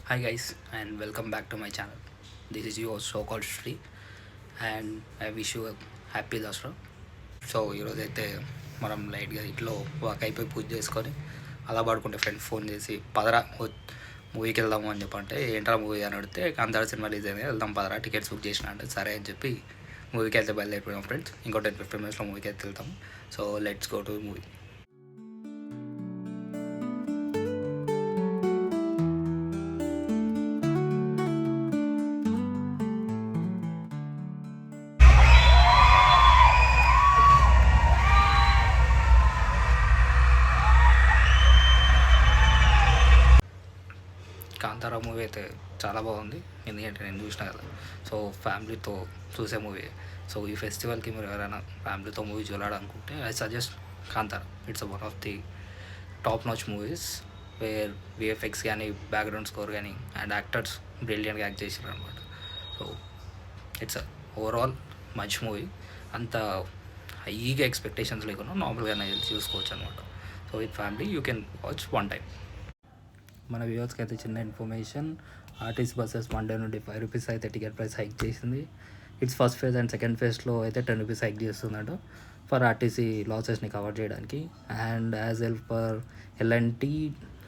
Hi guys, and welcome back to my channel. This is your so-called Shri, and I wish you a happy Dasra. So ఈరోజైతే మనం లైట్గా ఇంట్లో walk అయిపోయి పూజ చేసుకొని అలా పడుకుంటే ఫ్రెండ్ ఫోన్ చేసి పదరా మూవీకి వెళ్దాము అని చెప్పంటే ఏంట్రా మూవీ అని అడిగితే కాంతార సినిమా రిలీజ్ అయింది వెళ్దాం పదరా టికెట్స్ బుక్ చేసిన అంటే సరే అని చెప్పి మూవీకి అయితే బయలుదేరిపోయాం ఫ్రెండ్స్. ఇంకో 10-15 మినిట్స్లో మూవీకి అయితే వెళ్తాం. So let's go to movie. Kantara movie అయితే చాలా బాగుంది, ఎందుకంటే నేను చూసిన కదా. సో ఫ్యామిలీతో చూసే మూవీ. సో ఈ ఫెస్టివల్కి మీరు ఎవరైనా ఫ్యామిలీతో మూవీ చూడాలనుకుంటే I suggest Kantara. It's one of the top notch movies where VFX కానీ బ్యాక్గ్రౌండ్ స్కోర్ కానీ అండ్ యాక్టర్స్ బ్రిలియంట్గా యాక్ట్ చేసారు అనమాట. సో ఇట్స్ ఓవరాల్ మంచి మూవీ. అంత హైగా ఎక్స్పెక్టేషన్స్ లేకుండా నార్మల్గానే చూసుకోవచ్చు అనమాట. So with family you can watch one time. మన వ్యూవర్స్కి అయితే చిన్న ఇన్ఫర్మేషన్, ఆర్టీసీ బస్సెస్ మండే నుండి 5 రూపీస్ అయితే టికెట్ ప్రైస్ హైక్ చేసింది. It's first phase and second ఫేజ్లో అయితే 10 రూపీస్ హైక్ చేస్తుందట ఫర్ ఆర్టీసీ లాసెస్ని కవర్ చేయడానికి. And as well for L and T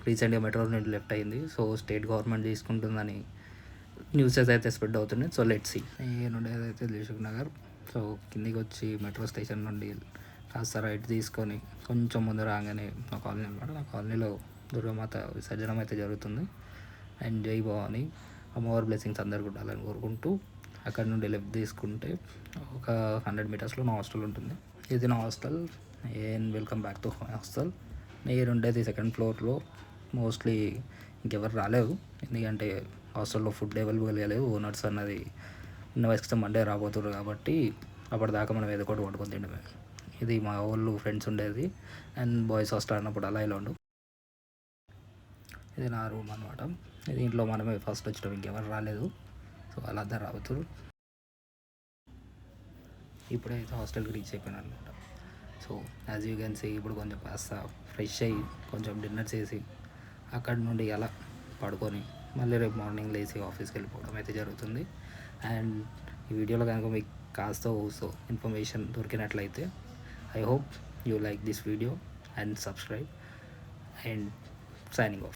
రీసెంట్గా మెట్రో నుండి లెఫ్ట్ అయింది. సో స్టేట్ గవర్నమెంట్ తీసుకుంటుందని న్యూసెస్ అయితే స్ప్రెడ్ అవుతున్నాయి. So let's see. నుండి అయితే దిల్సుఖ్ నగర్. సో కిందికి వచ్చి మెట్రో స్టేషన్ నుండి కాస్త రైట్ తీసుకొని కొంచెం ముందు రాగానే నా కాలనీ అనమాట. నా కాలనీలో దుర్గామాత విసర్జనం అయితే జరుగుతుంది. అండ్ జై భవాని అమ్మవారి బ్లెస్సింగ్స్ అందరు ఉండాలని కోరుకుంటూ అక్కడ నుండి లెఫ్ట్ తీసుకుంటే ఒక 100 మీటర్స్లో నా హాస్టల్ ఉంటుంది. ఇది నా hostel. Welcome back to my hostel. నేను ఉండేది సెకండ్ ఫ్లోర్లో. మోస్ట్లీ ఇంకెవరు రాలేదు, ఎందుకంటే హాస్టల్లో ఫుడ్ అవైలబుల్గా లేదు. ఓనర్స్ అన్నది ఉన్న వయసుకి మండే రాబోతున్నారు కాబట్టి అప్పటిదాకా మనం ఏదో ఒకటి వండుకొని తిండమే. ఇది మా వాళ్ళు ఫ్రెండ్స్ ఉండేది. అండ్ బాయ్స్ హాస్టల్ అన్నప్పుడు అలా ఇలా ఉండు. ఇది నా రూమ్ అనమాట. దీంట్లో మనమే ఫస్ట్ వచ్చినాం, ఇంకెవరు రాలేదు. సో వాళ్ళందరూ రావుతారు. ఇప్పుడైతే హాస్టల్కి రీచ్ అయిపోయాను అనమాట. So as you can see ఇప్పుడు కొంచెం కాస్త ఫ్రెష్ అయ్యి కొంచెం డిన్నర్ చేసి అక్కడ నుండి అలా పడుకొని మళ్ళీ రేపు మార్నింగ్ లేచి ఆఫీస్కి వెళ్ళిపోవడం అయితే జరుగుతుంది. అండ్ ఈ వీడియోలో కనుక మీకు కాస్త సో ఇన్ఫర్మేషన్ దొరికినట్లయితే I hope you like this video and subscribe and signing of.